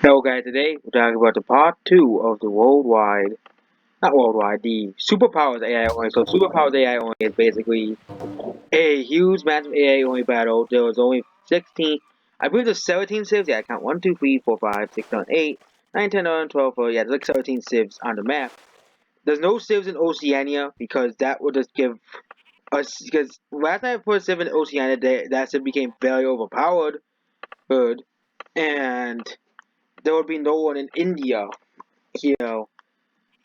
Hello guys, today we're talking about the part 2 of the the superpowers AI only. So superpowers AI only is basically a huge massive AI only battle. There was only 16, I believe there's 17 civs. Yeah, I count 1, 2, 3, 4, 5, 6, 7, 8, 9, 10, 11, 12, yeah, there's like 17 civs on the map. There's no civs in Oceania because that would just give us, because last time I put a civ in Oceania, that civ became very overpowered, good, and there would be no one in India, you know.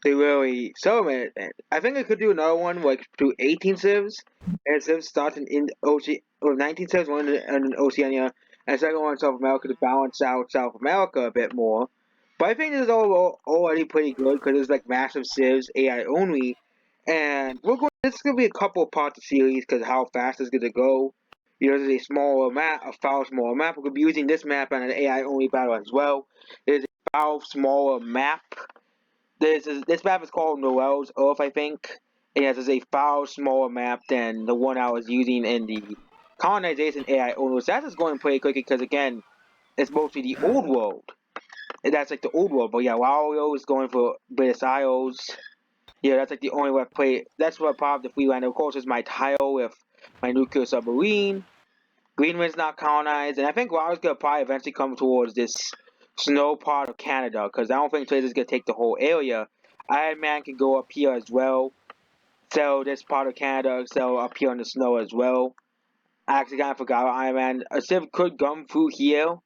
They really celebrate it. I think I could do another one like do 18 civs, and civs starts in or 19 civs, one in Oceania, and second one in South America to balance out South America a bit more. But I think this is already pretty good because it's like massive civs, AI only, and we're going. This is gonna be a couple of parts of series because how fast it's gonna go. You know, there's a smaller map, a far smaller map. We're gonna be using this map on an AI only battle as well. There's a far smaller map. This map is called Noel's Earth, I think. And it has a far smaller map than the one I was using in the colonization AI only. So that's just going pretty quickly because again, it's mostly the old world. And that's like the old world. But yeah, Wario is going for British Isles. Yeah, that's like the only way I play. That's what part of the Freelander. Of course, is my tile with my nuclear submarine. Greenland's not colonized, and I think Wario's gonna probably eventually come towards this snow part of Canada, because I don't think Trader's gonna take the whole area. Iron Man can go up here as well, sell this part of Canada, sell up here in the snow as well. I actually kind of forgot about Iron Man. A Civ could come through here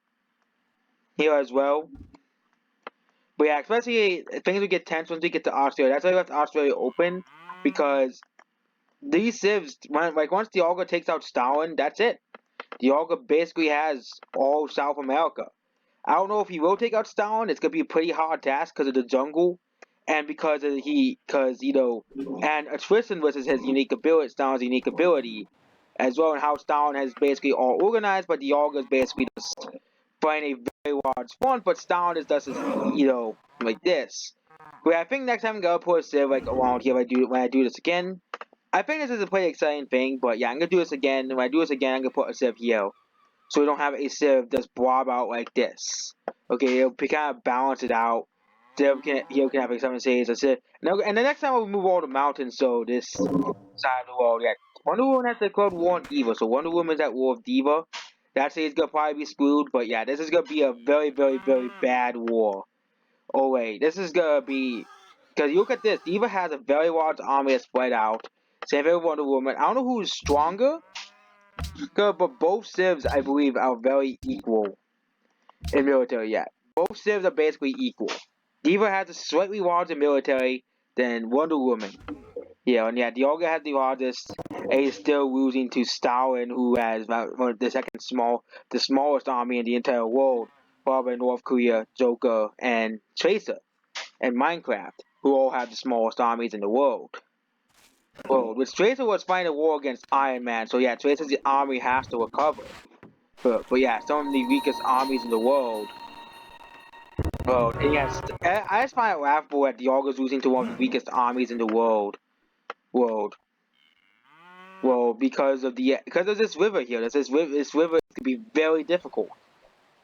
as well. But yeah, especially things will get tense once we get to Australia. That's why we left Australia open, because these civs, once Dialga takes out Stalin, that's it. Dialga basically has all South America. I don't know if he will take out Stalin. It's gonna be a pretty hard task because of the jungle, and because and a Tristan versus his unique ability, Stalin's unique ability, as well, and how Stalin has basically all organized, but Dialga is basically just fighting a very large front, but Stalin is just like this. But I think next time I'm gonna put a civ like around here when I do this again. I think this is a pretty exciting thing, but yeah, I'm gonna do this again. When I do this again, I'm gonna put a civ here so we don't have a sieve that's blob out like this. Okay, it'll kind of balance it out. Here can have like 7 saves. That's it. And the next time we'll move all the mountains, so this side of the world, yeah. Wonder Woman has to declare war on Diva, so Wonder Woman's at war with Diva. That is gonna probably be screwed, but yeah, this is gonna be a very, very, very bad war. Oh wait, this is gonna be because you look at this. Diva has a very large army that's spread out. Same thing with Wonder Woman. I don't know who's stronger, but both civs, I believe, are very equal in military. Yeah, both civs are basically equal. Diva has a slightly larger military than Wonder Woman. Yeah, and yeah, Dialga has the largest, and he's still losing to Stalin, who has the smallest army in the entire world, followed by North Korea, Joker, and Tracer, and Minecraft, who all have the smallest armies in the world. Well, with Tracer was fighting a war against Iron Man, so yeah, Tracer's army has to recover. But yeah, some of the weakest armies in the world. And yes, I just find it laughable that Dialga's losing to one of the weakest armies in the world. Well, because of this river here. This river could be very difficult.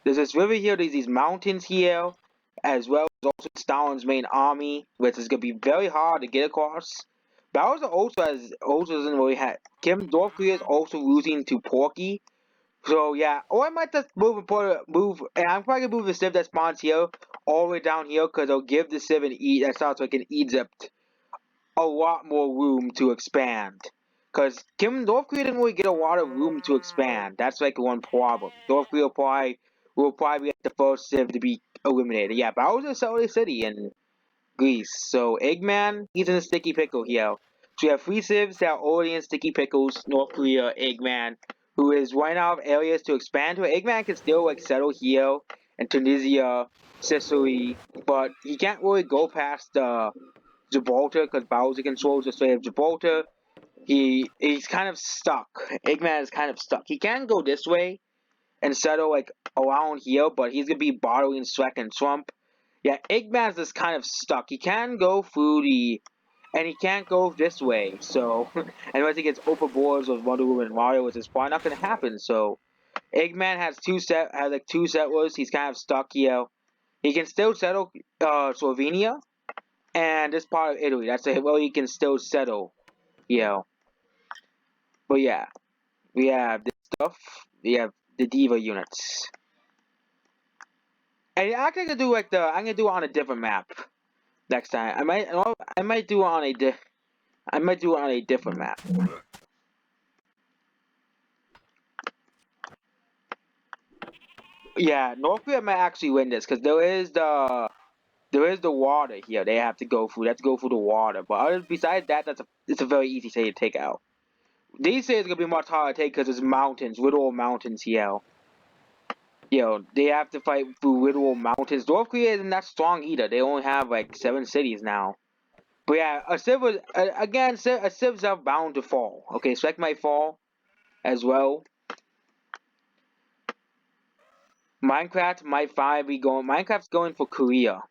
There's this river here. There's these mountains here, as well as also Stalin's main army, which is gonna be very hard to get across. Bowser also doesn't really have. Kim North Korea is also losing to Porky. So yeah, or I might just and I'm probably gonna move the civ that spawns here all the way down here because I'll give the civ that starts like in Egypt a lot more room to expand. Because North Korea didn't really get a lot of room to expand. That's like one problem. North Korea will probably be the first civ to be eliminated. Yeah, Bowser Solid City in Greece. So Eggman, he's in a sticky pickle here. So we have three civs that are already in sticky pickles. North Korea, Eggman, who is running out of areas to expand to. Eggman can still like settle here in Tunisia, Sicily, but he can't really go past Gibraltar because Bowser controls the Strait of Gibraltar. He's kind of stuck. Eggman is kind of stuck. He can go this way and settle like around here, but he's gonna be bottling Shrek and Trump. Yeah, Eggman's just kind of stuck. He can go through and he can't go this way. So, and once he gets open borders with Wonder Woman and Mario, which is probably not gonna happen. So, Eggman has two settlers. He's kind of stuck here. He can still settle Slovenia and this part of Italy. That's where he can still settle. Yeah. But yeah, we have this stuff. We have the diva units. And I'm gonna do I'm gonna do it on a different map next time. I might do it on I might do it on a different map. Yeah, North Korea might actually win this because there is the water here. They have to go through. They have to go through the water. But besides that, it's a very easy city to take out. These cities are gonna be much harder to take because there's mountains, literal mountains here. They have to fight through literal mountains. North Korea isn't that strong either. They only have like 7 cities now. But yeah, a civ was again a civs are bound to fall. Okay, Swek might fall as well. Minecraft might finally be going. Minecraft's going for Korea.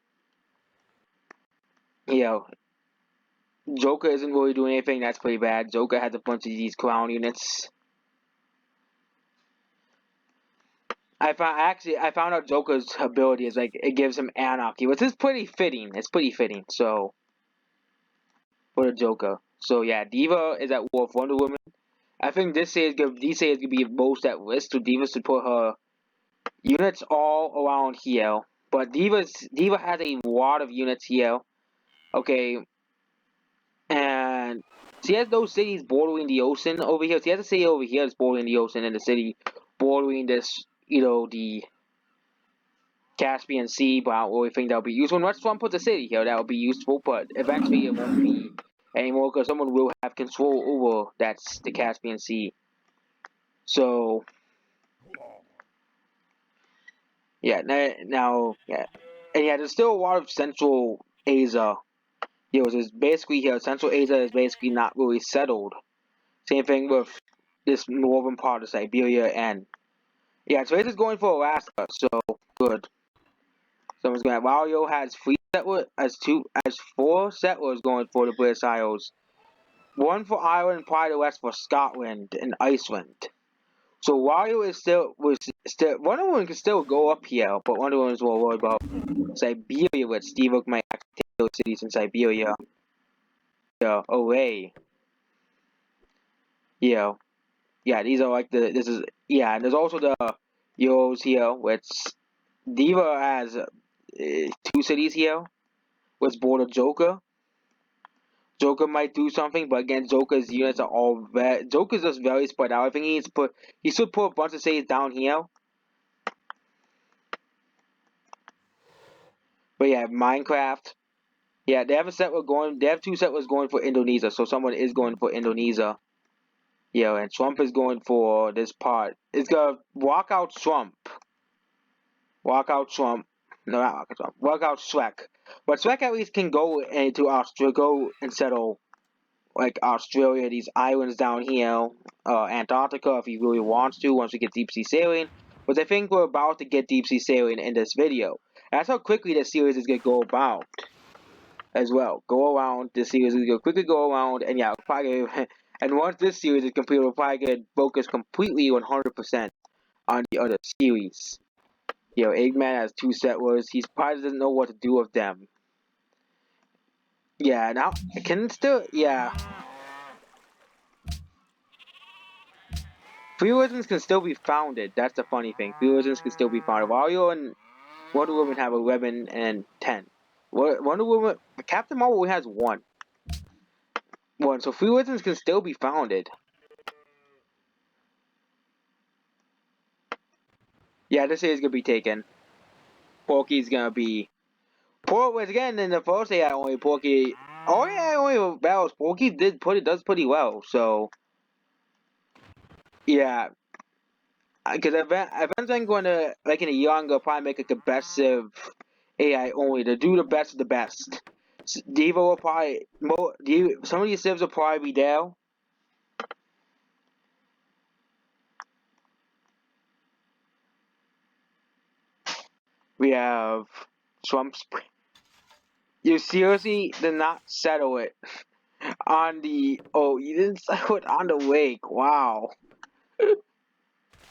Joker isn't really doing anything. That's pretty bad. Joker has a bunch of these crown units. I found out Joker's ability is like it gives him anarchy, which is pretty fitting. It's pretty fitting. So for the Joker. So yeah, Diva is at war with Wonder Woman. I think this is gonna be most at risk. So Diva should put her units all around here. But Diva has a lot of units here. Okay, and she has those cities bordering the ocean over here. She has a city over here that's bordering the ocean, and the city bordering this, the Caspian Sea. But I don't really think that'll be useful. Unless Trump puts a city here, that will be useful. But eventually, it won't be anymore because someone will have control over the Caspian Sea. So yeah, now yeah, and yeah, there's still a lot of Central Asia. There's basically here. Central Asia is basically not really settled. Same thing with this northern part of Siberia and yeah, so is going for Alaska, so good. Someone's going. Wario has has 4 settlers going for the British Isles. One for Ireland, probably the rest for Scotland and Iceland. So Wario is still Wonder Woman can still go up here, but Wonder Woman's more worried about Siberia, which Steve might actually take those cities in Siberia. Yeah, away. Yeah. Yeah, these are like and there's also the Euros here, which Diva has 2 cities here, which border Joker. Joker might do something, but again, Joker's units are all Joker's just very spread out. I think he should put a bunch of cities down here. But yeah, Minecraft. Yeah, they have 2 settlers going for Indonesia, so someone is going for Indonesia. Yeah, and Trump is going for this part. It's gonna walk out Trump. Walk out Trump. No, not walk out Trump. Walk out Shrek. But Shrek at least can go into Australia, go and settle like Australia, these islands down here, Antarctica if he really wants to once we get deep sea sailing. But I think we're about to get deep sea sailing in this video. That's how quickly this series is gonna go about as well. Go around this series is gonna quickly go around, and yeah, probably. And once this series is complete, we're probably gonna focus completely 100% on the other series. Eggman has 2 settlers. He probably doesn't know what to do with them. Yeah, now I can still Free religions can still be founded. That's the funny thing. Free religions can still be founded. Wario and Wonder Woman have 11 and 10. Wonder Woman, Captain Marvel only has 1. So free religions can still be founded. Yeah, this is gonna be taken. Porky's gonna be. Was again in the first AI only Porky. Oh yeah, only battles. Porky does pretty well. So yeah, because events I'm going to like in a year I'm gonna probably make a competitive AI only to do the best of the best. Diva will probably some of these civs will probably be there. We have Trump's. You seriously did not settle it on the. Oh, you didn't settle it on the wake. Wow.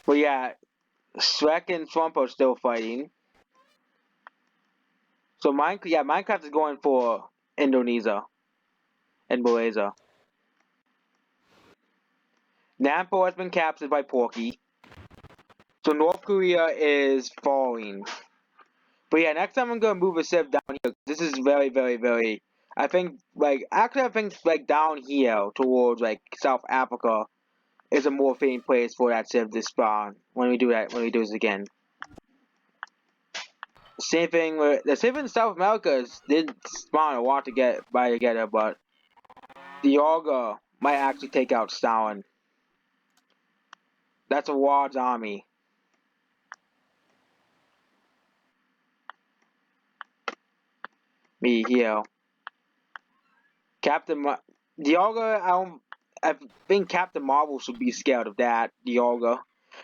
But yeah, Shrek and Trump are still fighting. So Minecraft is going for Indonesia and Malaysia. Nampo has been captured by Porky. So North Korea is falling. But yeah, next time I'm gonna move a civ down here. This is very, very, very. I think I think down here towards like South Africa is a more fitting place for that civ to spawn when we do this again. Same thing with the civ in South America did spawn a lot to get by together, but the Olga might actually take out Stalin. That's a large army. Me here. Dialga, I think Captain Marvel should be scared of that. Dialga.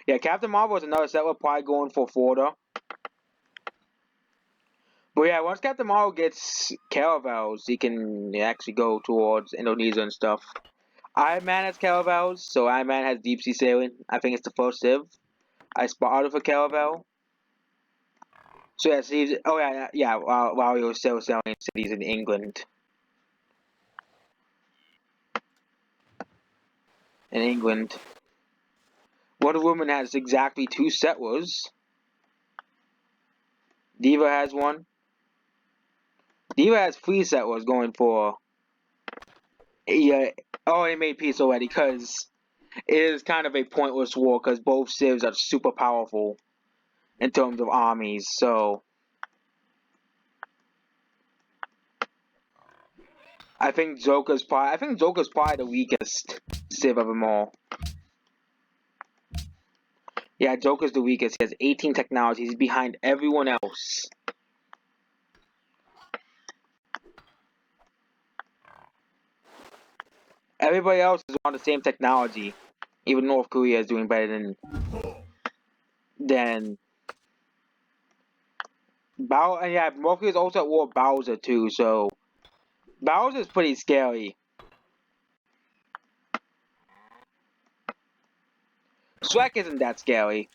Yeah, Captain Marvel is another settler probably going for Florida. But yeah, once Captain Marvel gets caravels, he can actually go towards Indonesia and stuff. Iron Man has caravels, so Iron Man has deep sea sailing. I think it's the first civ I spotted for caravel. So yeah, while he was still selling cities in England. Wonder Woman has exactly 2 settlers. Diva has 1. Diva has 3 settlers going for. Yeah, they made peace already because it is kind of a pointless war because both civs are super powerful in terms of armies. So I think Joker's probably the weakest civ of them all. Yeah, Joker's the weakest. He has 18 technologies. He's behind everyone else. Everybody else is on the same technology. Even North Korea is doing better than Bowser. And yeah, North Korea is also at war with Bowser too. So Bowser is pretty scary. Shrek isn't that scary.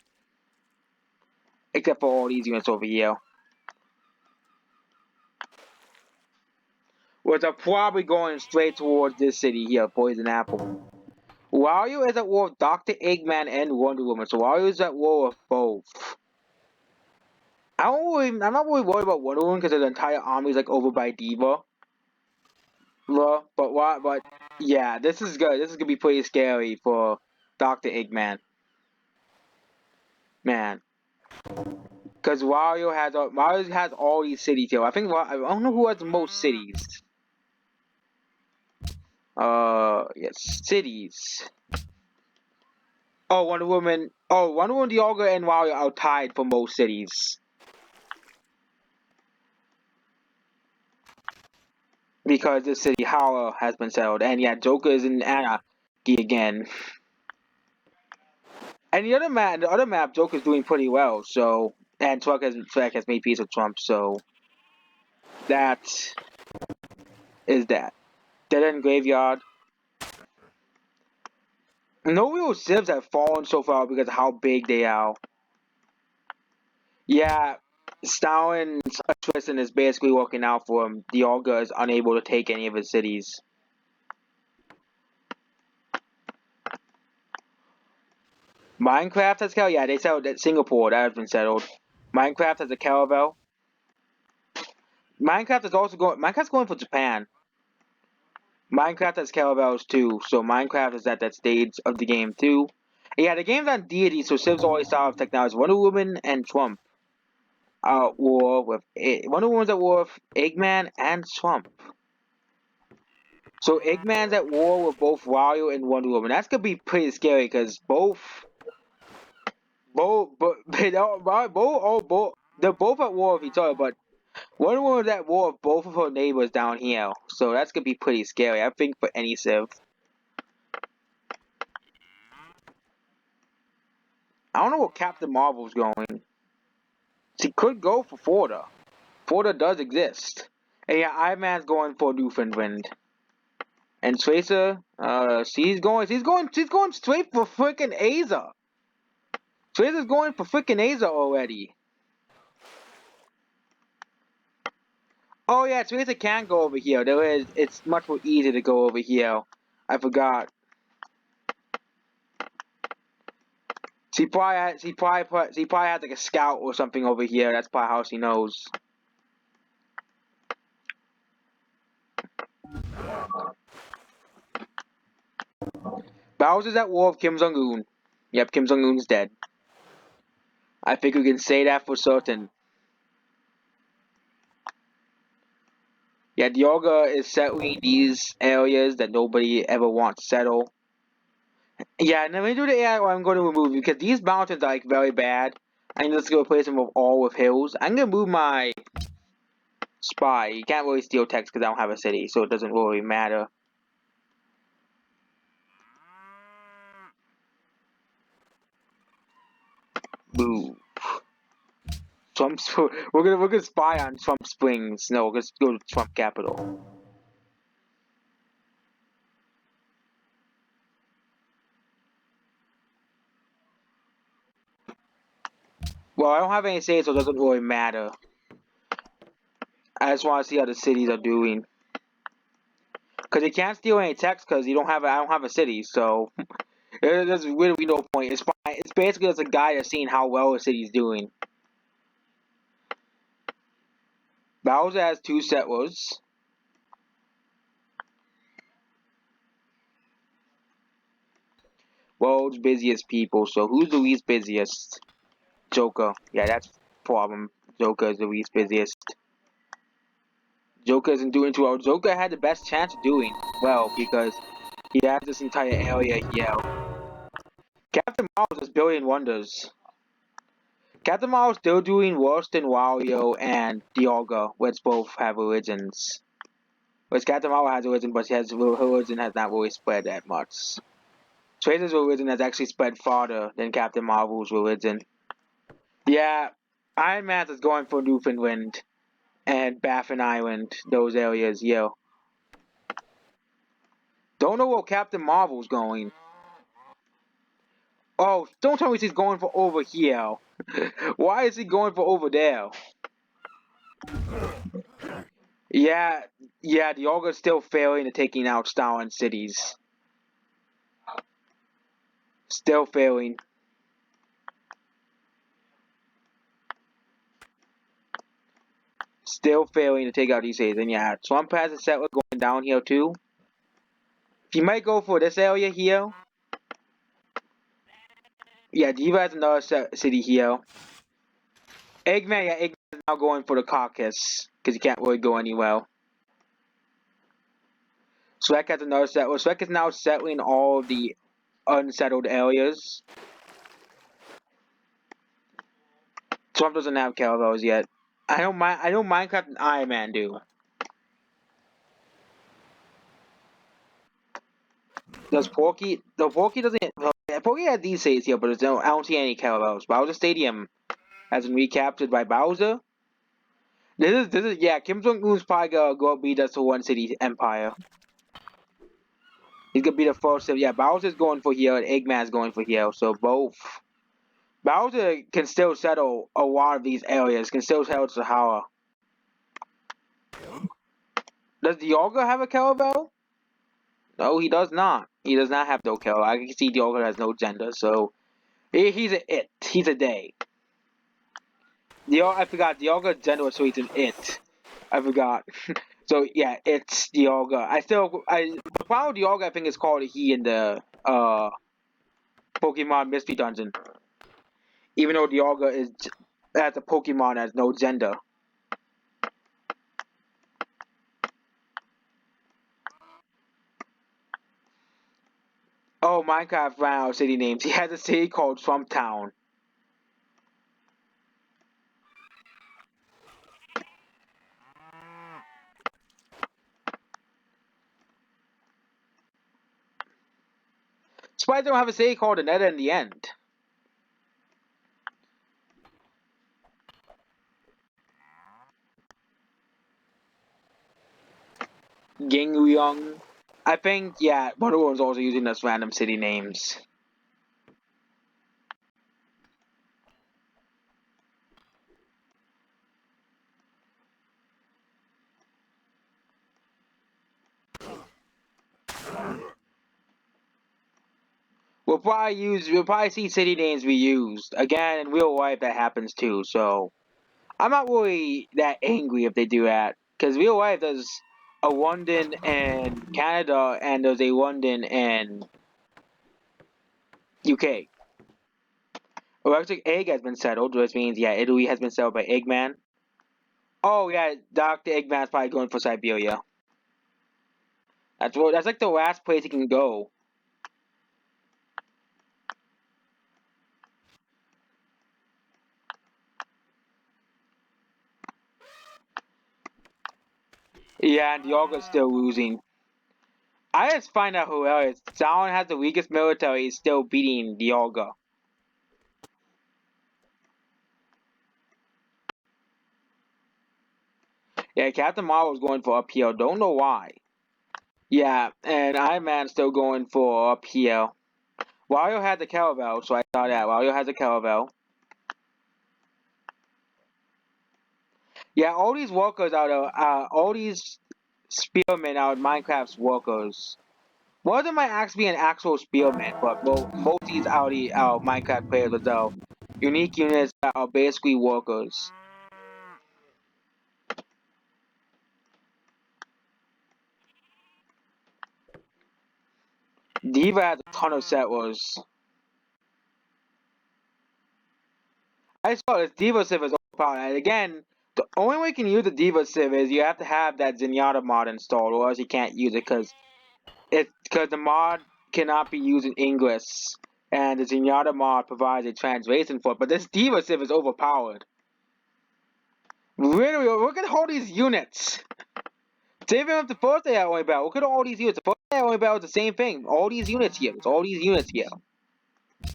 Except for all these units over here. Which are probably going straight towards this city here, Poison Apple. Wario is at war with Dr. Eggman and Wonder Woman, so Wario is at war with both. I'm not really worried about Wonder Woman because the entire army is like over by Diva. But yeah, this is good. This is gonna be pretty scary for Dr. Eggman. Man. Because Wario has all these cities here. I don't know who has the most cities. Yes, cities. Wonder Woman, Dialga, and Wario are tied for most cities. Because this city, Howler, has been settled. And yeah, Joker is in Anarchy again. And the other map, Joker's doing pretty well, so... And Shrek has made peace with Trump, so... That... is that. Dead End Graveyard. No real civs have fallen so far because of how big they are. Yeah, Stalin's attrition is basically working out for him. Dialga is unable to take any of his cities. Minecraft has caravel. Yeah, they settled at Singapore. That has been settled. Minecraft has a caravel. Minecraft's going for Japan. Minecraft has caravels too, so Minecraft is at that stage of the game too. And yeah, the game's on deity, so Civs always start with technology. Wonder Woman and Trump are at war with Wonder Woman's at war with Eggman and Trump. So Eggman's at war with both Wario and Wonder Woman. That's gonna be pretty scary because they're both at war with each other, but Wonder Woman's at war with both of her neighbors down here. So that's gonna be pretty scary, I think, for any civ. I don't know where Captain Marvel's going. She could go for Florida. Florida does exist. And yeah, Iron Man's going for Newfoundland. And Tracer, she's going straight for freaking Asia. Tracer's going for freaking Asia already. Oh yeah, Teresa can go over here. There is. It's much more easy to go over here. I forgot. She probably had like a scout or something over here. That's probably how she knows. Bowser's at war with Kim Jong-un. Yep, Kim Jong-un's dead. I think we can say that for certain. Yeah, Dioga is settling these areas that nobody ever wants to settle. Yeah, and let me do the AI I'm going to remove because these mountains are like very bad. I'm just going to replace them with all with hills. I'm going to move my spy. You can't really steal text because I don't have a city, so it doesn't really matter. Boo. Swamp. We're gonna spy on Swamp Springs. No, let's go to Swamp Capital. Well, I don't have any cities, so it doesn't really matter. I just want to see how the cities are doing. Cause you can't steal any text because you don't have. I don't have a city, so there's really no point. It's fine. It's basically just a guide of seeing how well a city's doing. Bowser has 2 settlers. World's busiest people. So who's the least busiest? Joker. Yeah, that's problem. Joker is the least busiest. Joker isn't doing too well. Joker had the best chance of doing well because he has this entire area here. Captain Marvel is building wonders. Captain Marvel's still doing worse than Wario and Dialga, which both have religions. Which Captain Marvel has a religion, but her religion has not really spread that much. Tracer's religion has actually spread farther than Captain Marvel's religion. Yeah, Iron Man is going for Newfoundland and Baffin Island, those areas, yeah. Don't know where Captain Marvel's going. Oh, don't tell me he's going for over here. Why is he going for over there? Yeah, yeah, the Ogre's still failing at taking out Stalin cities. Still failing. Still failing to take out these cities. And yeah, Swamp has a settler going down here too. He might go for this area here. Yeah, Diva has another city here. Eggman, yeah, Eggman is now going for the Caucasus. Because he can't really go anywhere. Shrek has another settler. Shrek is now settling all of the unsettled areas. Swamp doesn't have caravels yet. I know Minecraft and Iron Man do. Does Porky? No, Porky doesn't. Well, yeah, Porky had these cities here, but I don't see any caravels. Bowser Stadium has been recaptured by Bowser. This is yeah. Kim Jong Un's probably gonna go beat us to one city empire. He's gonna be the first. Yeah, Bowser's going for here, and Eggman's going for here. So both. Bowser can still settle a lot of these areas. Can still settle Sahara. Does Dialga have a caravel? No, he does not. He does not have no caravel. I can see Dialga has no gender, so he's a it. He's a they. I forgot Dialga's gender was so he's an it. I forgot. So yeah, it's Dialga. The problem with Dialga I think is called a he in the Pokemon Mystery Dungeon. Even though Dialga is as a Pokemon has no gender. Oh, Minecraft ran out of city names. He has a city called Swamp Town. Surprised they don't have a city called Aneta in the end. Gingyong. I think, yeah, Wonder Woman's also using those random city names. We'll probably see city names be used again in real life. That happens too. So I'm not really that angry if they do that because real life there's a London and Canada and there's a London and UK. Electric Egg has been settled, which means yeah, Italy has been settled by Eggman. Oh yeah, Doctor Eggman's probably going for Siberia. That's like the last place he can go. Yeah, and Yoga's still losing. I just find that hilarious. Stalin has the weakest military, he's still beating Yoga. Yeah, Captain Marvel's going for uphill. Don't know why. Yeah, and Iron Man's still going for uphill. Wario has a caravel, so I saw that. Wario has a caravel. Yeah, all these workers all these spearmen are Minecraft's workers. One of them might actually be an actual spearman, but most of these are the Minecraft players as well. Unique units that are basically workers. Diva has a ton of settlers. I saw this Diva Civ is overpowered. And again, the only way you can use the Diva Civ is you have to have that Zenyatta mod installed, or else you can't use it because the mod cannot be used in English, and the Zenyatta mod provides a translation for it. But this Diva Civ is overpowered. Literally, look at all these units. Save him up the first AI only battle. Look at all these units. The first AI only battle is the same thing. All these units here. It's all these units here.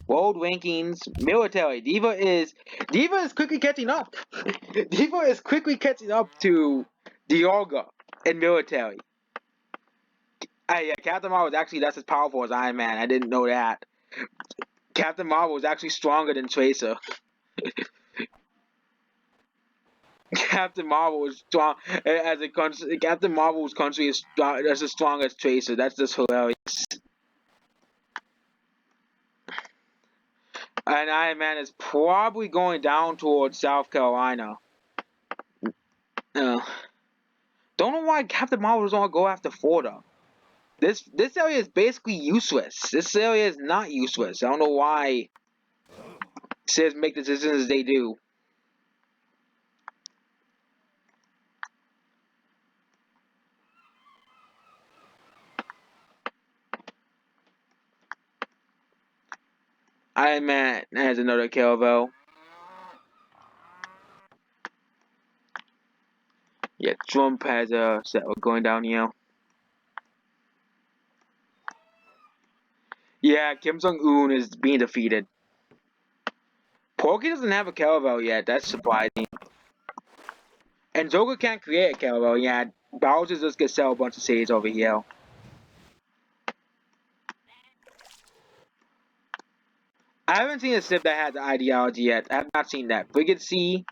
World rankings, military. Diva is quickly catching up. Diva is quickly catching up to Dialga in military. Yeah, Captain Marvel is actually that's as powerful as Iron Man. I didn't know that. Captain Marvel is actually stronger than Tracer. Captain Marvel is strong as a country. Captain Marvel's country is as strong as Tracer. That's just hilarious. And Iron Man is probably going down towards South Carolina. Uh, don't know why Captain Marvel doesn't want to go after Florida. This area is basically useless. This area is not useless. I don't know why Civs make the decisions they do. Iron Man has another caravel. Yeah, Trump has a set going down here. Yeah, Kim Jong-un is being defeated. Porky doesn't have a caravel yet. That's surprising. And Joker can't create a caravel yet. Bowser's just gonna sell a bunch of cities over here. I haven't seen a Civ that has the ideology yet. I have not seen that. Brigade C.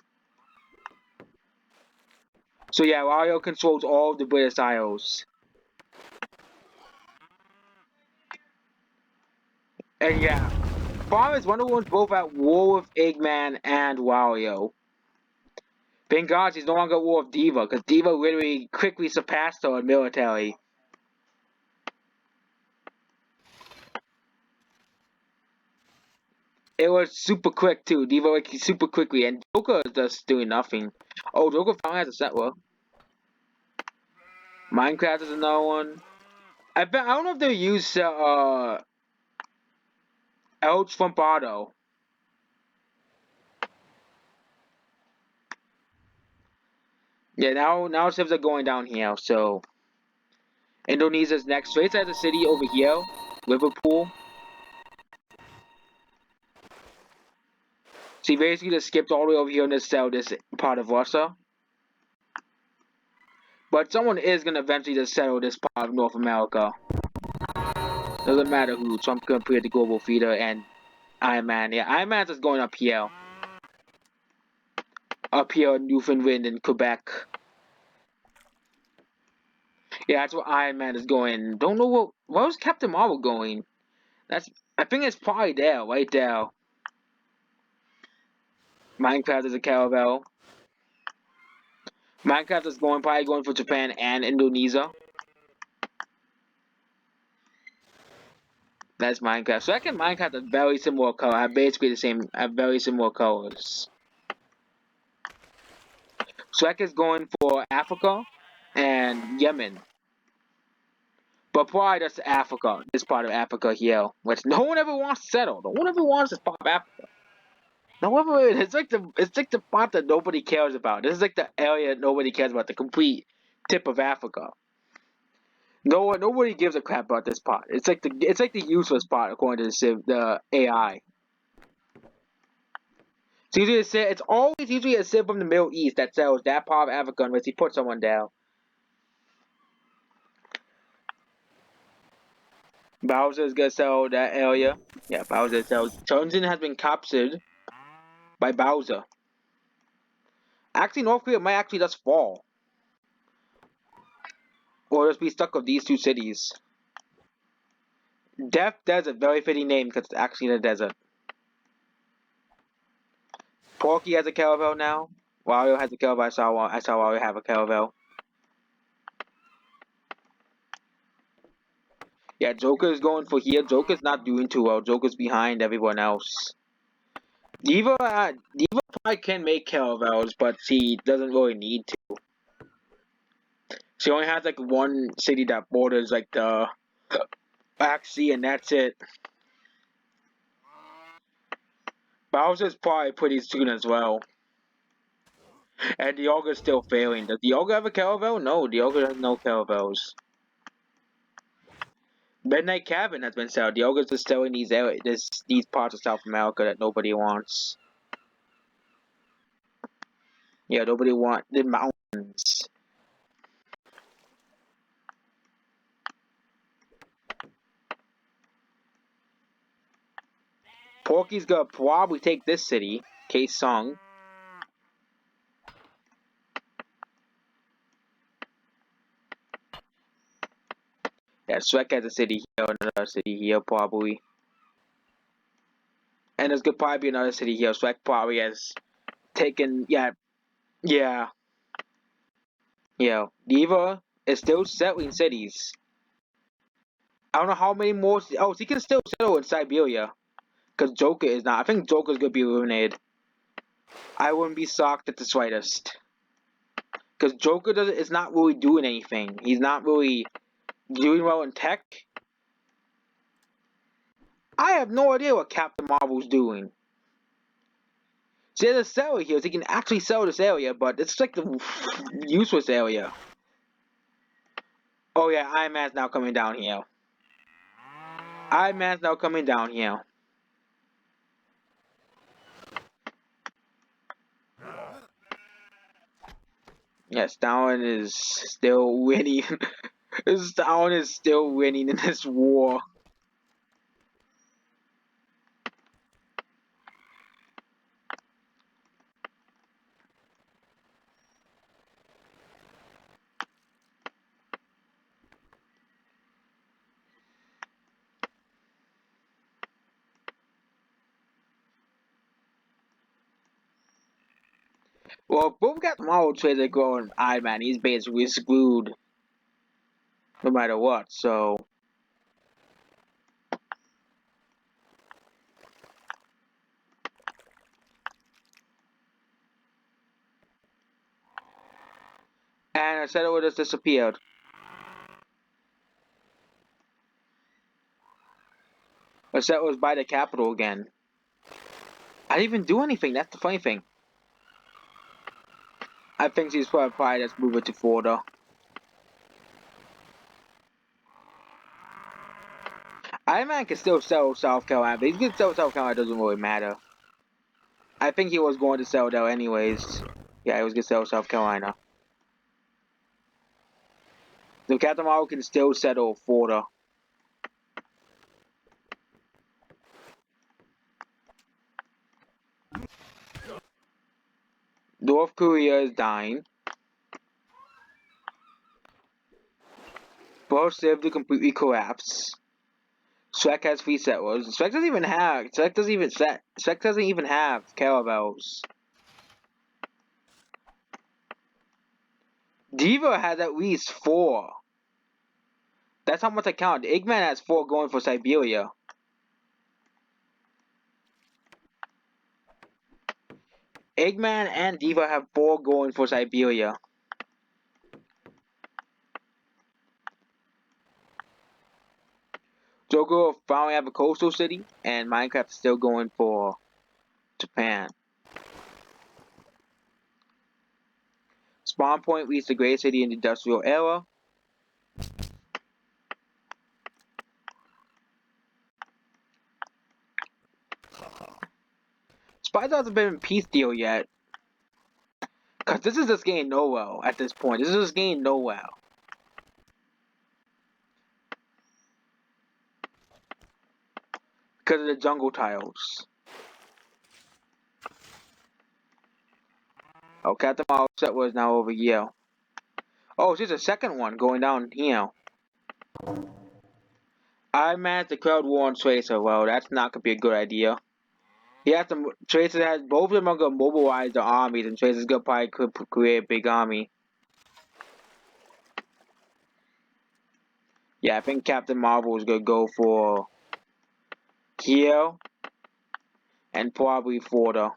So yeah, Wario controls all of the British Isles. And yeah, Farm is Wonder Woman's both at war with Eggman and Wario. Benghazi is no longer at war with Diva, because Diva literally quickly surpassed her in military. It was super quick too. Diva like super quickly, and Joker is just doing nothing. Oh, Joker finally has a settler. Minecraft is another one. I don't know if they use El Trumpado. Yeah, now ships are going down here. So Indonesia's next. Straits has a city over here, Liverpool. So he basically just skipped all the way over here and just sell this part of Russia. But someone is gonna eventually just settle this part of North America. Doesn't matter who. Trump can create the global feeder and Iron Man. Yeah, Iron Man's just going up here. Up here in Newfoundland and Quebec. Yeah, that's where Iron Man is going. Don't know where was Captain Marvel going? That's I think it's probably there, right there. Minecraft is a caravel. Minecraft is probably going for Japan and Indonesia. That's Minecraft. So I can Minecraft a very similar color. Have basically the same, have very similar colors. Shrek is going for Africa and Yemen. But probably that's Africa, this part of Africa here, which no one ever wants to settle. No one ever wants this part of Africa. No one ever, it's like the part that nobody cares about. This is like the area that nobody cares about, the complete tip of Africa. Nobody gives a crap about this part. It's like the useless part according to the AI. It's always usually a civ from the Middle East that sells that part of Africa unless he puts someone down. Bowser is gonna sell that area. Yeah, Bowser sells. Chunjin has been captured by Bowser. Actually, North Korea might actually just fall. Or just be stuck with these two cities. Death Desert, very fitting name because it's actually in a desert. Porky has a caravel now. Wario has a caravel. I saw Wario have a caravel. Yeah, Joker is going for here. Joker's not doing too well. Joker's behind everyone else. Diva probably can make caravels, but she doesn't really need to. She only has like one city that borders like the Black Sea, and that's it. Bowser's probably pretty soon as well. And Dialga's still failing. Does Dialga have a caravel? No, Dialga has no caravels. Midnight Cabin has been sold. Dialga's just selling these parts of South America that nobody wants. Yeah, nobody wants the mountains. Porky's gonna probably take this city, Kaesong. Yeah, Shrek has a city here, another city here probably. And there's gonna probably be another city here. Shrek probably has taken, yeah. Diva is still settling cities. I don't know how many more. Oh, he can still settle in Siberia. Because Joker is not. I think Joker's gonna be eliminated. I wouldn't be shocked at the slightest. Because Joker is not really doing anything. He's not really doing well in tech. I have no idea what Captain Marvel's doing. See, there's a seller here, so he can actually sell this area, but it's like the useless area. Oh yeah, Iron Man's now coming down here. Iron Man's now coming down here. Yes, Stalin is still winning. Stalin is still winning in this war. Well, if both got Marvel trades that go on Iron Man, he's basically screwed no matter what, so. And I said it would have disappeared. I said it was by the capital again. I didn't even do anything, that's the funny thing. I think she's probably just move it to Florida. Iron Man can still sell South Carolina, but he's gonna sell South Carolina, doesn't really matter. I think he was going to sell there anyways. Yeah, he was gonna sell South Carolina. So Captain Marvel can still settle Florida. North Korea is dying. Both served to completely collapse. Shrek has 3 settlers. Shrek doesn't even have. Shrek doesn't even have caravels. Diva has at least 4. That's how much I count. Eggman has 4 going for Siberia. Eggman and Diva have 4 going for Siberia. Joker finally have a coastal city, and Minecraft is still going for Japan. Spawn Point reached the greatest city in the industrial era. Spider hasn't been in peace deal yet. Cause this is just getting nowhere at this point. This is just getting nowhere. Because of the jungle tiles. Oh, Captain Marvel set was now over here. Oh, there's a second one going down here. I managed the crowd war on Tracer. Well, that's not gonna be a good idea. He has to. Tracer has both of them are gonna mobilize the armies, and Tracer's gonna probably create a big army. Yeah, I think Captain Marvel is gonna go for here and probably for the.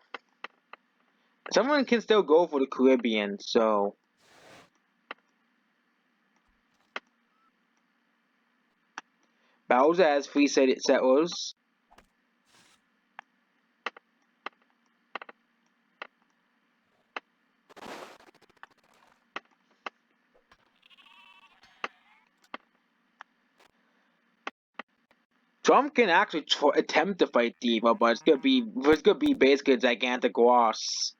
Someone can still go for the Caribbean, so. Bowser has 3 settlers. Trump can actually attempt to fight Diva, but it's gonna be basically a gigantic loss.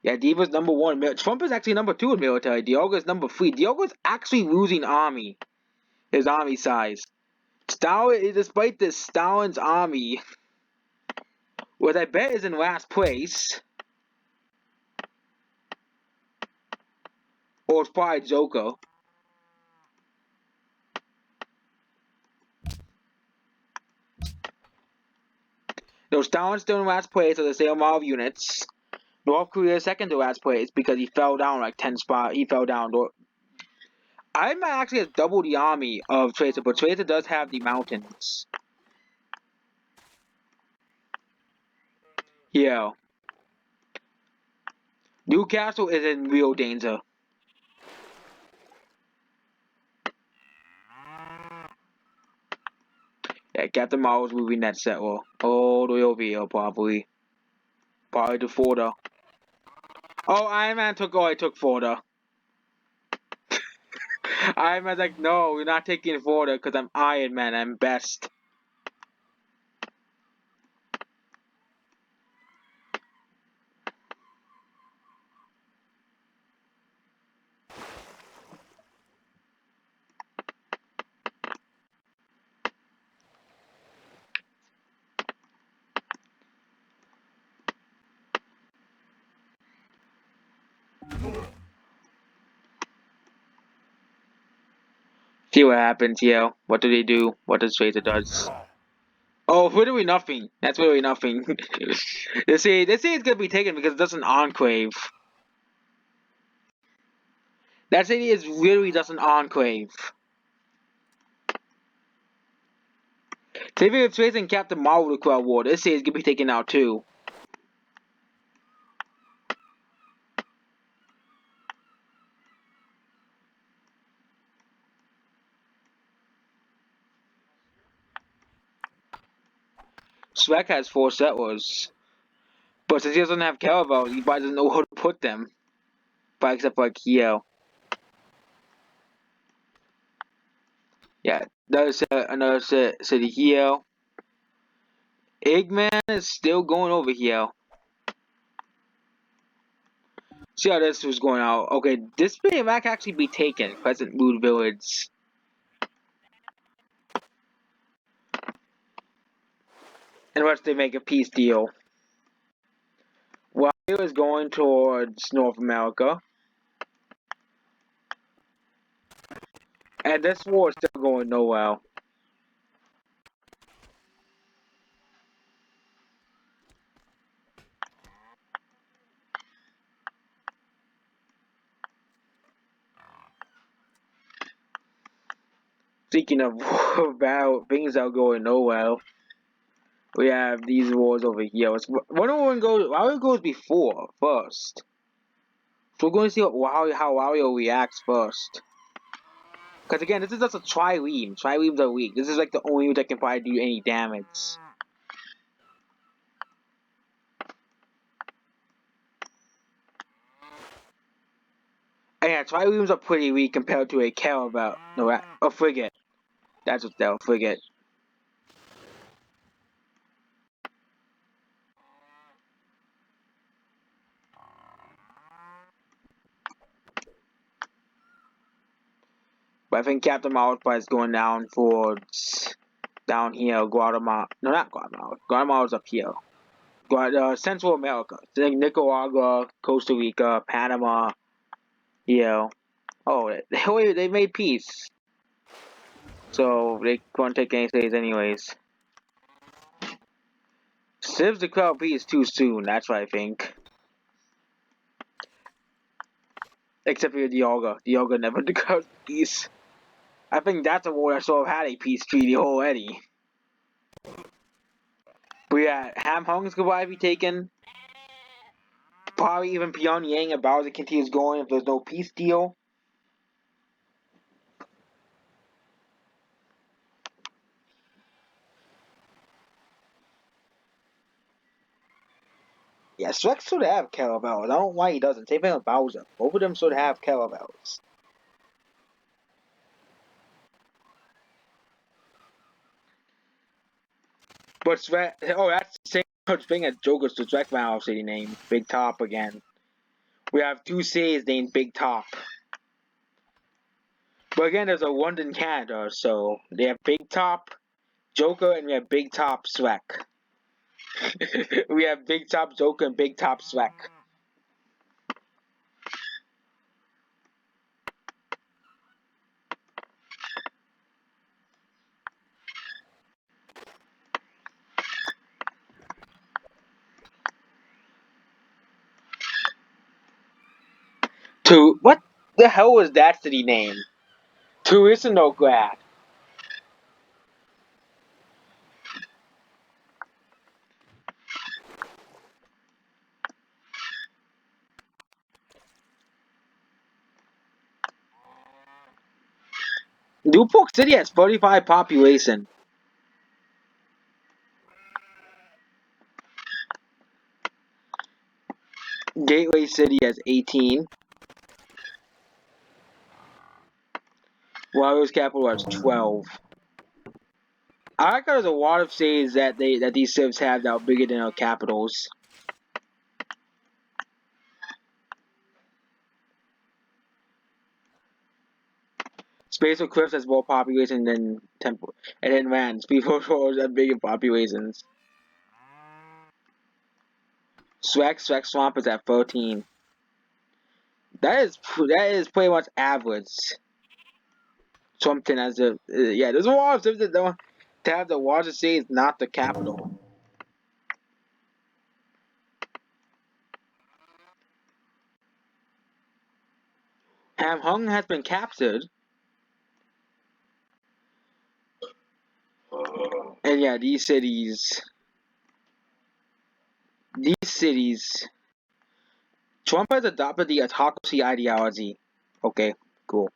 Yeah, Diva's number 1. Trump is actually number 2 in military. Diogo's number 3. Diogo's actually losing his army size. Stalin, despite this, Stalin's army, which I bet is in last place, or it's probably Joker. No, Stalin's still in last place with the same amount of units. North Korea is second to last place because he fell down like 10 spots. He fell down. I might actually have double the army of Tracer, but Tracer does have the mountains. Yeah. Newcastle is in real danger. Yeah, Captain Marvel's moving that settler all the way over here, probably. Probably to Forda. Oh, Iron Man took Forda. Iron Man's like, no, we're not taking Forda because I'm Iron Man, I'm best. See what happens here. What do they do? What does Tracer does? Oh, literally nothing. That's literally nothing. They say it's gonna be taken because it's an enclave. That city is literally just an enclave. Saving if Tracer and Captain Marvel to crowd war, this city is gonna be taken out too. Shrek has 4 settlers. But since he doesn't have caravels, he probably doesn't know where to put them. Probably except for like here. Yeah, another city here. Eggman is still going over here. See how this was going out. Okay, this may actually be taken. Pleasant Mood Village. Unless they make a peace deal. Well, Meier is going towards North America. And this war is still going nowhere. Speaking of battle, things are going nowhere. We have these wars over here. One goes. Wario goes before first. So we're going to see how Wario reacts first. Because again, this is just a trireme. Triremes are weak. This is like the only one that can probably do any damage. And yeah, triremes are pretty weak compared to a caravel. No, a frigate. That's what they're a frigate. But I think Captain Malphite is going down towards down here, Guatemala. No, not Guatemala. Guatemala's up here. Central America. Like Nicaragua, Costa Rica, Panama. Yeah. Oh, they made peace. So they can't take any states anyways. Civs declare peace too soon, that's what I think. Except for Dioga. Dioga never declared peace. I think that's a war that sort of had a peace treaty already. But yeah, Ham Hong's could probably be taken. Probably even Pyongyang if Bowser continues going if there's no peace deal. Yeah, Shrek should have caravels. I don't know why he doesn't. Same thing with Bowser. Both of them should have caravels. But Shrek, oh, that's the same thing as Joker's to Shrek Final City name. Big Top again. We have two cities named Big Top. But again, there's a one in Canada, so they have Big Top, Joker, and we have Big Top Shrek. We have Big Top Joker and Big Top Shrek. What the hell was that city name? Turisnograd. Newport City has 45 population. Gateway City has 18. Wario's capital has 12. I like how there's a lot of cities that these civs have that are bigger than our capitals. Spatial Cliffs has more population than Temple, and then Rand. People have bigger populations. Swag Swamp is at 13. That is pretty much average. Something as a yeah. There's a lot of cities that don't to have the largest city is not the capital. Ham Hung has been captured. And yeah, these cities, Trump has adopted the autocracy ideology. Okay, cool.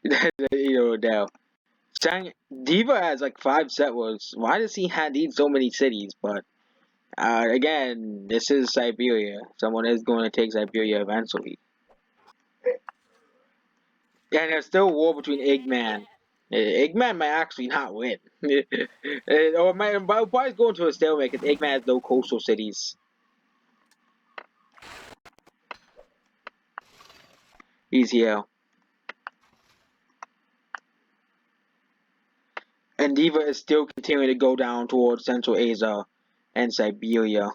Now. Diva has like 5 settlers. Why does he need so many cities? But again, this is Siberia. Someone is going to take Siberia eventually. And there's still a war between Eggman. Eggman might actually not win. Or might probably go into a stalemate because Eggman has no coastal cities. He's here. And Diva is still continuing to go down towards Central Asia and Siberia.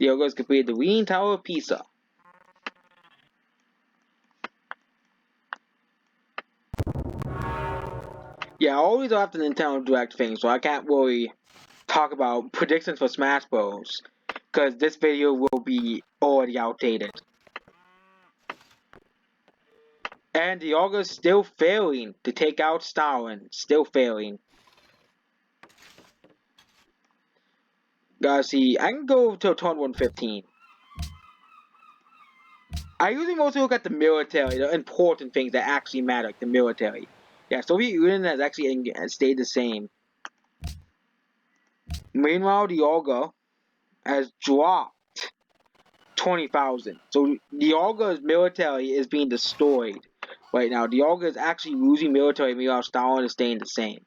Diogo's completed the Leaning Tower of Pisa. Yeah, I always have the Nintendo Direct thing, so I can't really talk about predictions for Smash Bros. Because this video will be already outdated. And Diogo's still failing to take out Stalin. Still failing. Gotta see, I can go to turn 115. I usually mostly look at the military, the important things that actually matter, like the military. Yeah, Soviet Union has actually stayed the same. Meanwhile, Diogo has dropped 20,000. So Diogo's military is being destroyed right now. Diogo is actually losing military, meanwhile Stalin is staying the same.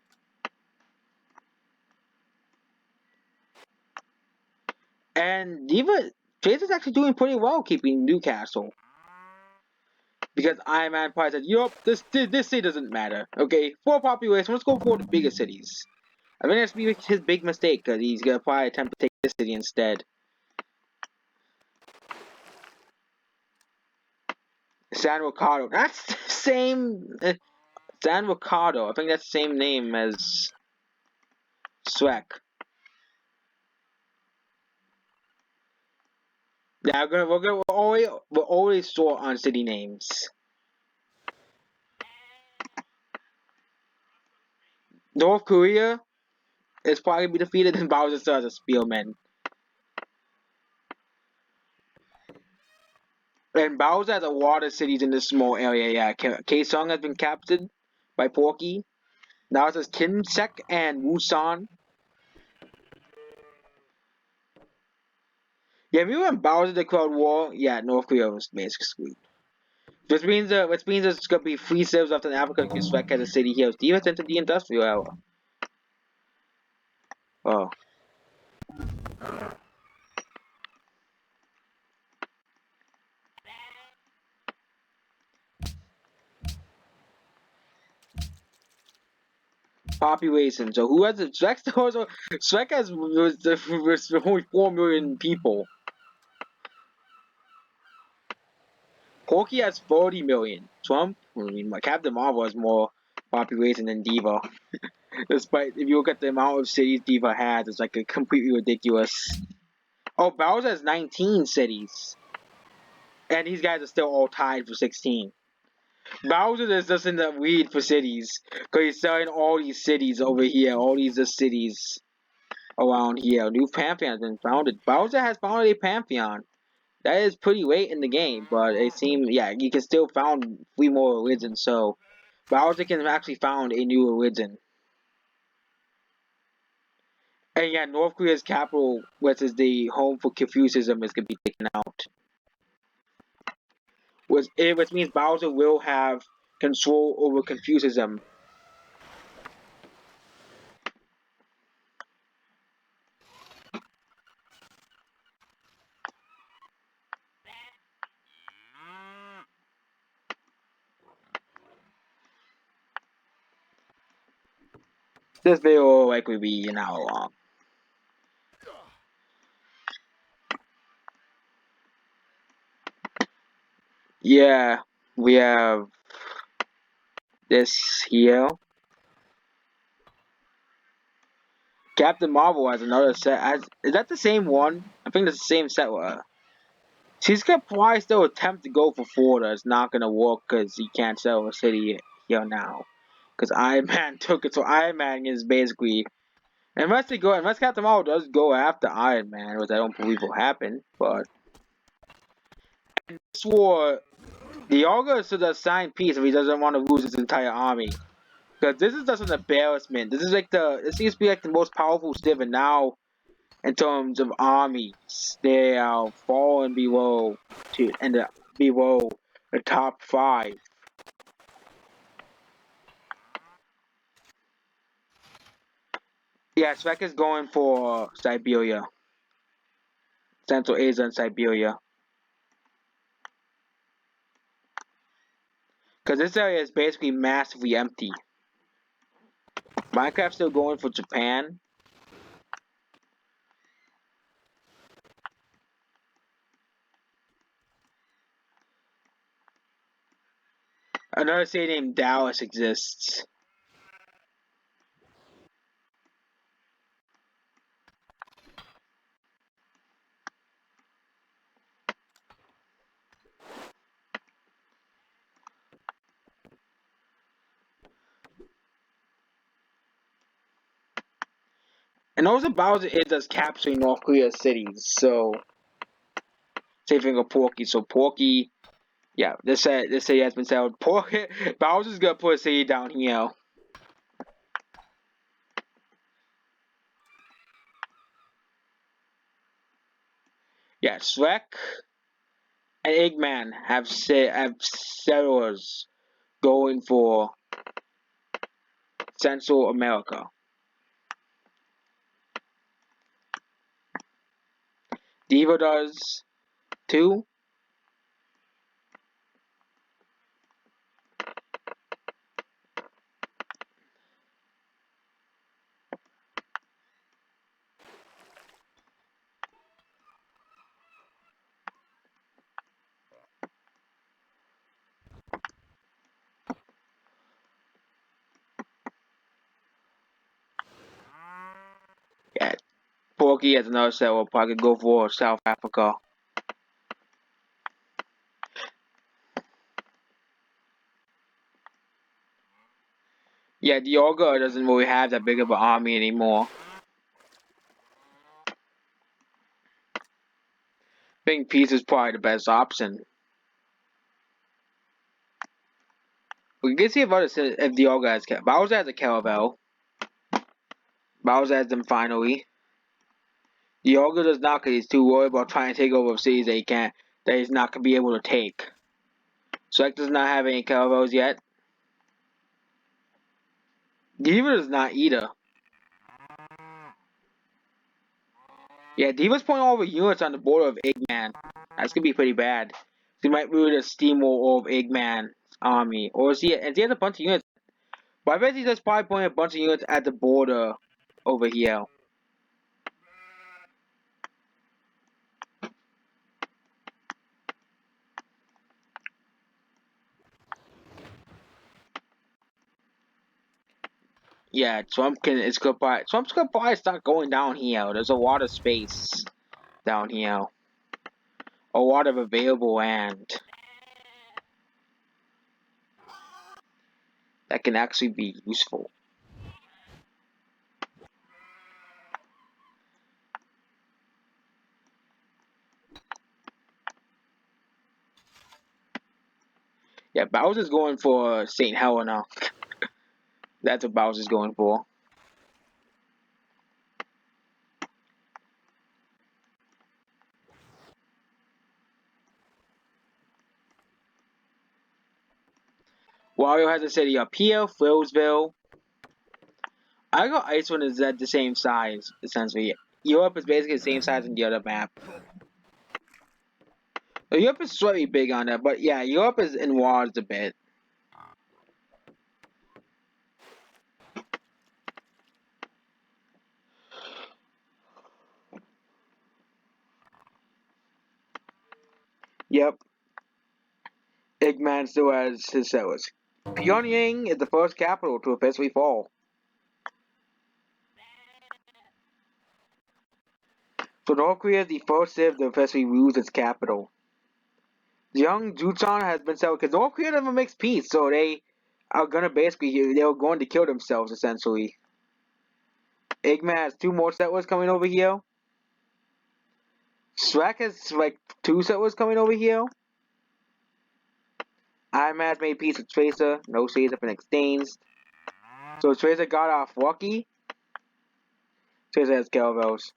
And Diva Chase is actually doing pretty well keeping Newcastle. Because Iron Man probably said, yup, this city doesn't matter. Okay, for population, let's go for the bigger cities. I think that's be his big mistake, because he's gonna probably attempt to take this city instead. San Ricardo. That's the same. San Ricardo. I think that's the same name as Shrek. Yeah, we're always short on city names. North Korea is probably gonna be defeated, and Bowser still has a Spielman. And Bowser has a lot of cities in this small area. Yeah, Kaesong has been captured by Porky. Now it says Kinsek and Wusan. Yeah, remember when Bowser declared war? Yeah, North Korea was basically screwed. Which means there's gonna be free servers after Africa because Shrek has a city here. Steve into the industrial era. Oh. Population. So who has the Shrek has was only 4 million people. Porky has 40 million. Trump, I mean, Captain Marvel has more population than Diva. Despite, if you look at the amount of cities Diva has, it's like a completely ridiculous. Oh, Bowser has 19 cities. And these guys are still all tied for 16. Bowser is just in the lead for cities. Because he's selling all these cities over here. All these cities around here. A new Pantheon has been founded. Bowser has founded a Pantheon. That is pretty late in the game, but it seems, yeah, you can still found 3 more religions, so Bowser can actually found a new religion. And yeah, North Korea's capital, which is the home for Confucianism, is going to be taken out. Which means Bowser will have control over Confucianism. This video will likely be an hour long. Yeah, we have this here. Captain Marvel has another set. Is that the same one? I think it's the same set with her. She's gonna probably still attempt to go for Florida. It's not gonna work because he can't sell a city here now. Because Iron Man took it, so Iron Man is basically unless Captain Marvel does go after Iron Man, which I don't believe will happen. But this war, Diogo should sign peace if he doesn't want to lose his entire army. Because this is just an embarrassment. This seems to be like the most powerful civ, and now in terms of armies, they are falling below below the top 5. Yeah, Shrek is going for Siberia, Central Asia, and Siberia. Because this area is basically massively empty. Minecraft's still going for Japan. Another city named Dallas exists. And also Bowser is just capturing North Korea cities. So same thing with Porky. So Porky, yeah, this city has been settled. Porky, Bowser's gonna put a city down here. Yeah, Shrek and Eggman have settlers going for Central America. Diva does too. Yeah, Porky has another settler. Probably go for South Africa. Yeah, Diogo doesn't really have that big of an army anymore. I think peace is probably the best option. We can see if Diogo has Bowser has a caravel. Bowser has them finally. Diogo does not because he's too worried about trying to take over cities that he's not gonna be able to take. Shrek does not have any caravels yet. Diva does not either. Yeah, Diva's putting all the units on the border of Eggman. That's gonna be pretty bad. He might really just steamroll of Eggman's army. Or is he has a bunch of units. But I bet he's just probably putting a bunch of units at the border over here. Yeah, Trump's gonna probably start going down here. There's a lot of space down here. A lot of available land that can actually be useful. Yeah, Bowser's going for St. Helena. That's what Bowser's going for. Wario has a city up here, Frillsville. I got Iceland is at the same size, essentially. Europe is basically the same size in the other map. Europe is slightly big on that, but yeah, Europe is enlarged a bit. Yep. Eggman still has his settlers. Pyongyang is the first capital to officially fall. So North Korea is the first city to officially lose its capital. Young Jucheon has been settled because North Korea never makes peace, so they are gonna basically they're going to kill themselves essentially. Eggman has two more settlers coming over here. Shrek has like two settlers coming over here. Iron Man has made peace with Tracer. No shades have been exchanged. So Tracer got off lucky. Tracer has caravels.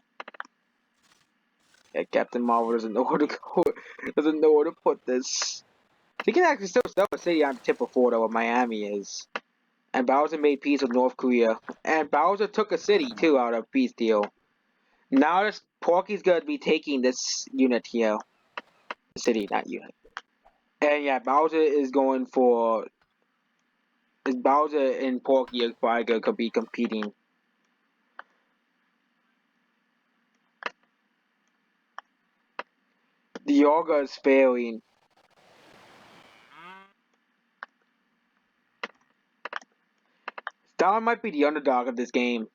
Yeah, Captain Marvel doesn't know where to go. Doesn't know where to put this. He can actually still sell a city on the tip of Florida where Miami is. And Bowser made peace with North Korea. And Bowser took a city too out of peace deal. Now this Porky's gonna be taking this unit here. City, not unit. And yeah, Bowser is going for Bowser and Porky are probably gonna be competing. The Yoga is failing. That might be the underdog of this game.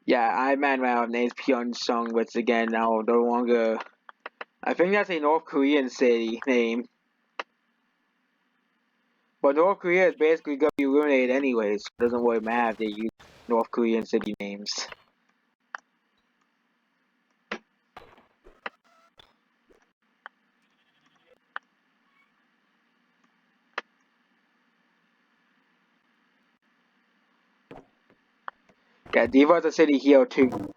Yeah, Iron Man round names Pyeongchang, which again now no longer. I think that's a North Korean city name. But North Korea is basically gonna be eliminated anyways, so it doesn't really matter if they use North Korean city names. Yeah, Diva's a city hero too.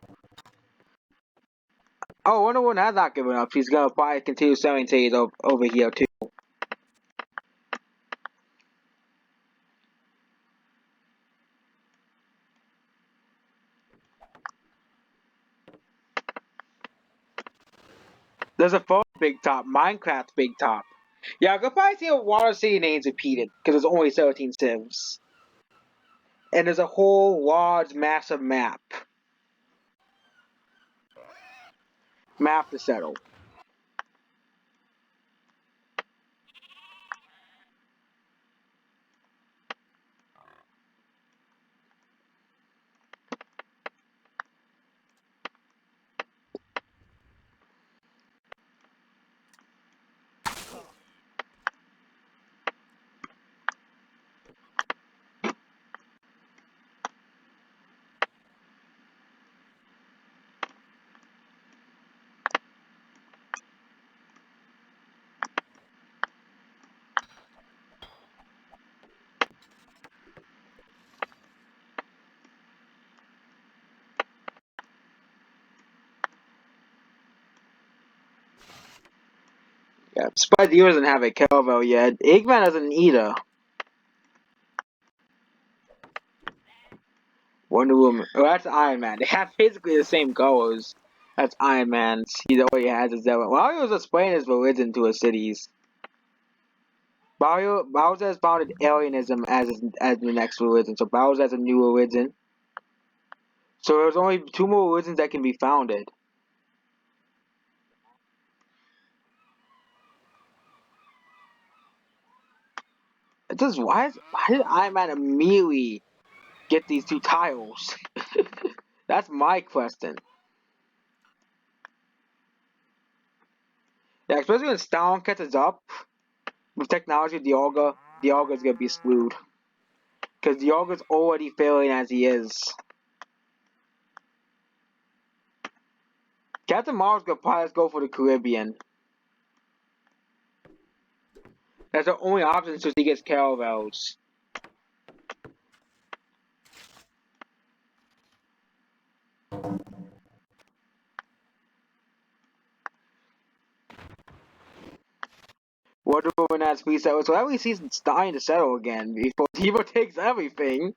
Oh, Wonder Woman has not given up. She's gonna probably continue selling cities over here too. There's a phone big top, Minecraft big top. Yeah, I could probably see a water city names repeated because there's only 17 civs. And there's a whole large, massive map. Map to settle. Yeah, Spidey doesn't have a cowbell yet. Eggman doesn't either. Wonder Woman. Oh, that's Iron Man. They have basically the same colors. That's Iron Man's. He already has his own. Mario was explaining his religion to his cities. Bowser has founded alienism as the next religion, so Bowser has a new religion. So there's only 2 more religions that can be founded. It just why did Iron Man immediately get these 2 tiles? That's my question. Yeah, especially when Stone catches up with technology, Dialga's gonna be screwed. Because Dialga's already failing as he is. Captain Marvel's gonna probably go for the Caribbean. That's the only option since he gets caravels. Wonder Woman has free settle, so at least he's dying to settle again before Diva takes everything.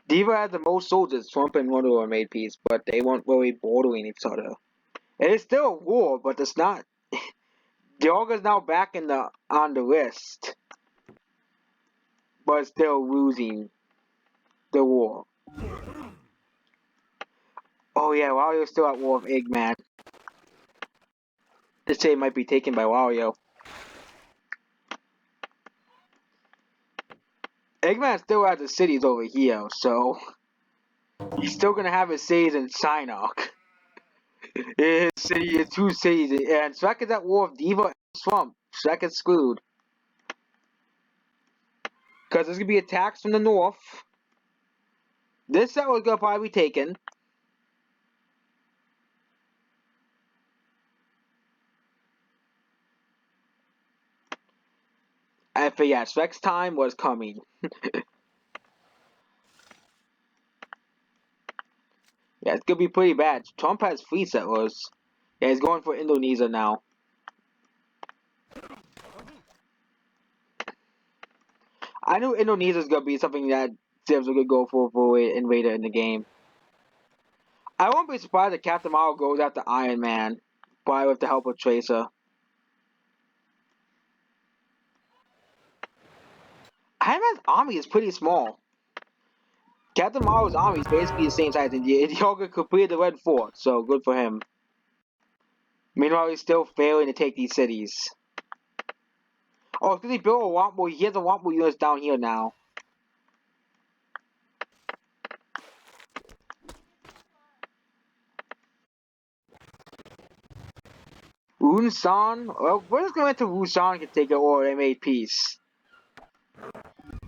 Diva has the most soldiers, Trump and Wonder Woman made peace, but they weren't really bordering each other. It is still a war, but it's not. Dialga's now back on the list, but still losing the war. Oh yeah, Wario's still at war with Eggman. This city might be taken by Wario. Eggman still has the cities over here, so he's still gonna have his cities in Shinnok. His city is 2 cities, and Shrek is at war with Diva and Swamp. Shrek is screwed. Because there's gonna be attacks from the north. This set was gonna probably be taken. And for yeah, Shrek's time was coming. Yeah, it's gonna be pretty bad. Trump has 3 settlers. Yeah, he's going for Indonesia now. I knew Indonesia's gonna be something that Civs are gonna go for Invader in the game. I won't be surprised if Captain Marvel goes after Iron Man, probably with the help of Tracer. Iron Man's army is pretty small. Captain Marvel's army is basically the same size as India. Yoga completed the Red Fort, so good for him. Meanwhile, he's still failing to take these cities. Oh, because he built a lot more. He has a lot more units down here now. Unsan? Well, we're just going to Wusan can take it, or they made peace.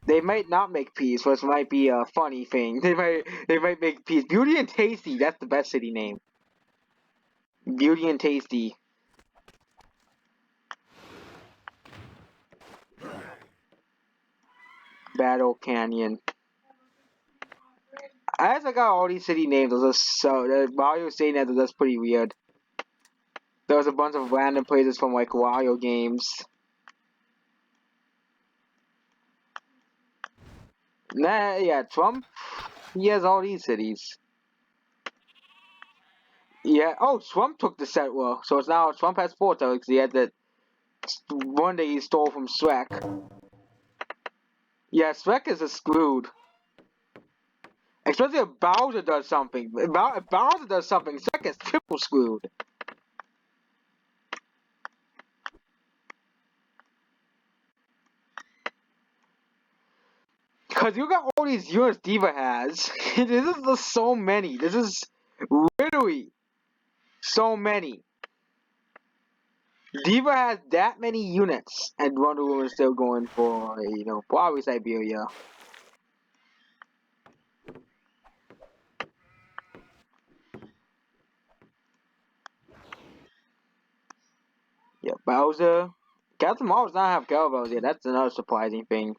They might not make peace, which might be a funny thing. They might make peace. Beauty and Tasty, that's the best city name. Beauty and Tasty. Battle Canyon. As I got all these city names, those are so Mario saying that that's pretty weird. There was a bunch of random places from like Mario games. Nah, yeah, Trump. He has all these cities. Yeah. Oh, Trump took the settler, so it's now Trump has 4 towers because he had that one that he stole from Shrek. Yeah, Shrek is a screwed. Especially if Bowser does something. If Bowser does something, Shrek is triple screwed. Cause you got all these units Diva has. This is just so many. This is literally so many. Diva has that many units, and Wonder Woman is still going for, probably Siberia. Yeah, Bowser. Captain Marvel does not have Caravels yet. That's another surprising thing.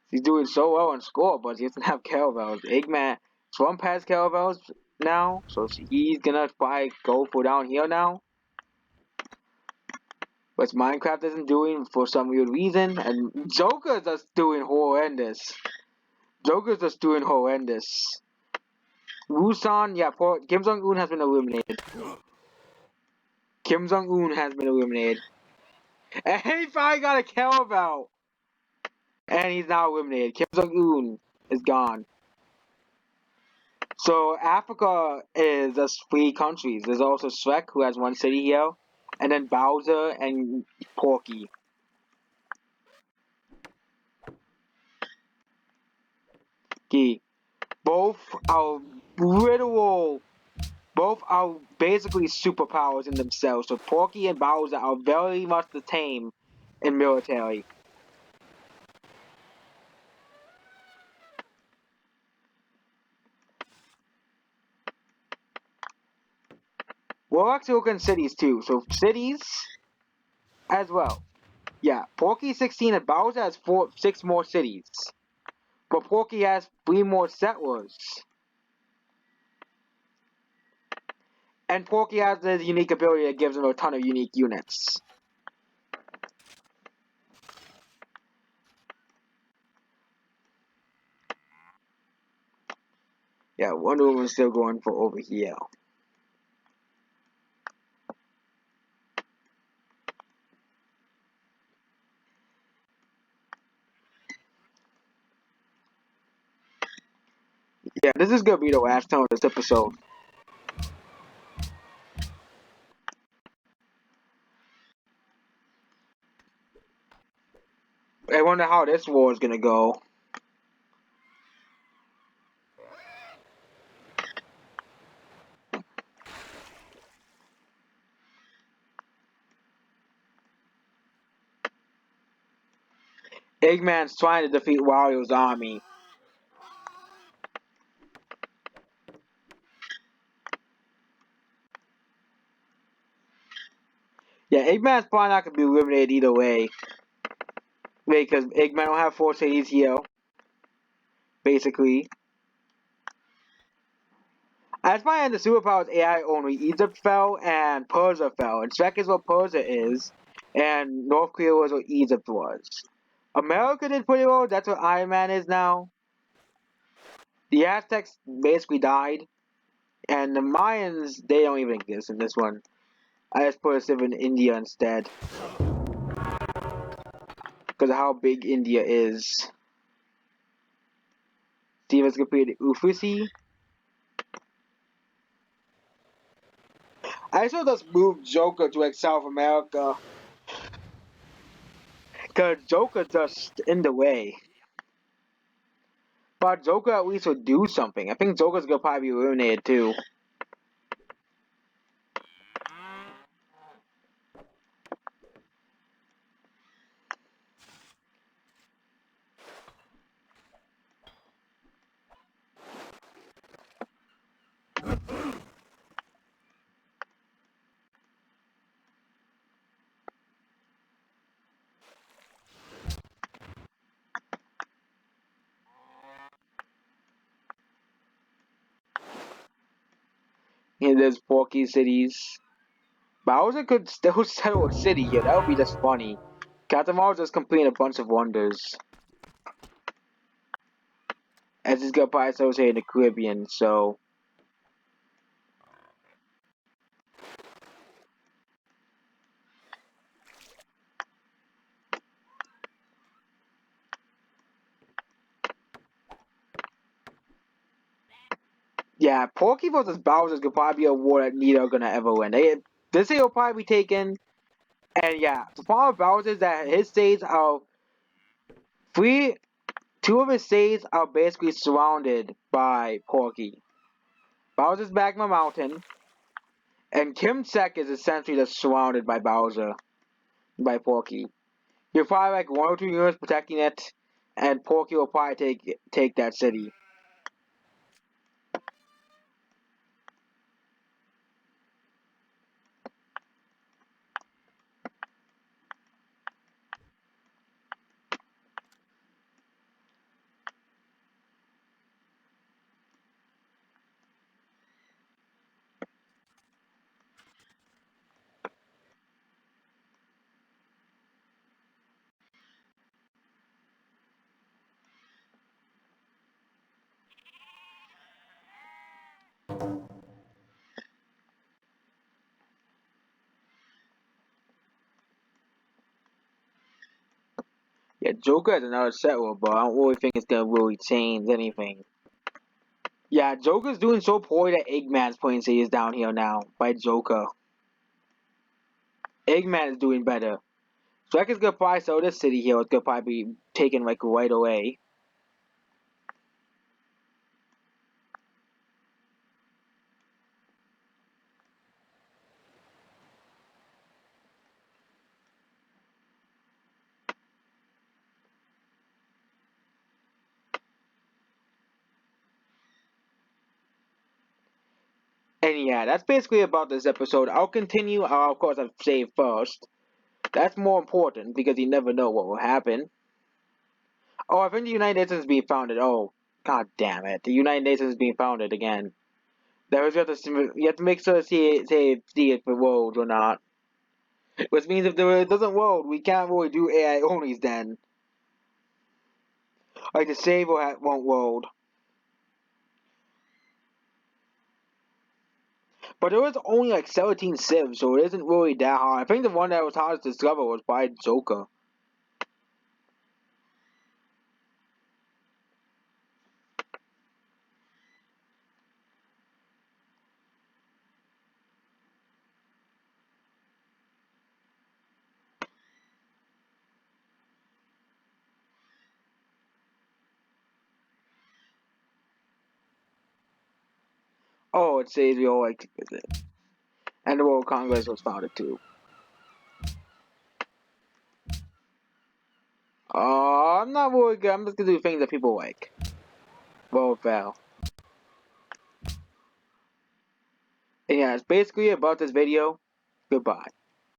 He's doing so well in score, but he doesn't have Caravels. Eggman, Trump has Caravels now, so he's gonna probably go for down here now. But Minecraft isn't doing for some weird reason, and Joker's just doing horrendous. Joker's just doing horrendous. Wusan, yeah, Kim Jong-un has been eliminated. Kim Jong-un has been eliminated. And he finally got a Caravel! And he's now eliminated. Kim Jong-un is gone. So Africa is just 3 countries. There's also Shrek, who has 1 city here. And then Bowser and Porky. Both are literal. Both are basically superpowers in themselves. So Porky and Bowser are very much the same in military. We're actually looking at cities too. So cities as well. Yeah, Porky 16 and Bowser has 6 more cities. But Porky has 3 more settlers. And Porky has this unique ability that gives him a ton of unique units. Yeah, Wonder Woman's still going for over here. Yeah, this is gonna be the last time of this episode. I wonder how this war is gonna go. Eggman's trying to defeat Wario's army. Yeah, Eggman's probably not gonna be eliminated either way. Because Eggman will have 4 cities here. Basically. As my end, the superpowers AI only, Egypt fell and Persia fell. And Shrek is what Persia is, and North Korea was what Egypt was. America did pretty well, that's what Iron Man is now. The Aztecs basically died, and the Mayans, they don't even exist in this one. I just put us in India instead. because of how big India is. See if it's compared to Ufusi. I saw this move Joker to like South America. Cause Joker just in the way. But Joker at least would do something. I think Joker's gonna probably be eliminated too. And there's Porky cities. Bowser could still settle a city here. That would be just funny. Katamari just completing a bunch of wonders. As he's got probably associated in the Caribbean, so. Yeah, Porky vs. Bowser could probably be a war that neither are gonna ever win. This thing will probably be taken. And yeah, the problem with Bowser is that his states are three. Two of his states are basically surrounded by Porky. Bowser's Magma Mountain, and Kimsek is essentially just surrounded by Bowser, by Porky. You're probably like 1 or 2 units protecting it, and Porky will probably take that city. Yeah, Joker has another settler, but I don't really think it's gonna really change anything. Yeah, Joker's doing so poorly that Eggman's putting cities down here now by Joker. Eggman is doing better. So I guess gonna probably sell this city here. It's gonna probably be taken like right away. And yeah, that's basically about this episode. I'll continue. Of course, I'll save first. That's more important because you never know what will happen. Oh, I think the United Nations is being founded. Oh, god damn it! The United Nations is being founded again. That was you have to make sure to see if it world or not. Which means if it doesn't world, we can't really do AI onlys then. Like the save won't world. But there was only like 17 civs, so it isn't really that hard. I think the one that was hardest to discover was by Joker. Oh, it says we all like to visit. And the World Congress was founded too. I'm not really good. I'm just gonna do things that people like. Well, fail. And yeah, it's basically about this video. Goodbye.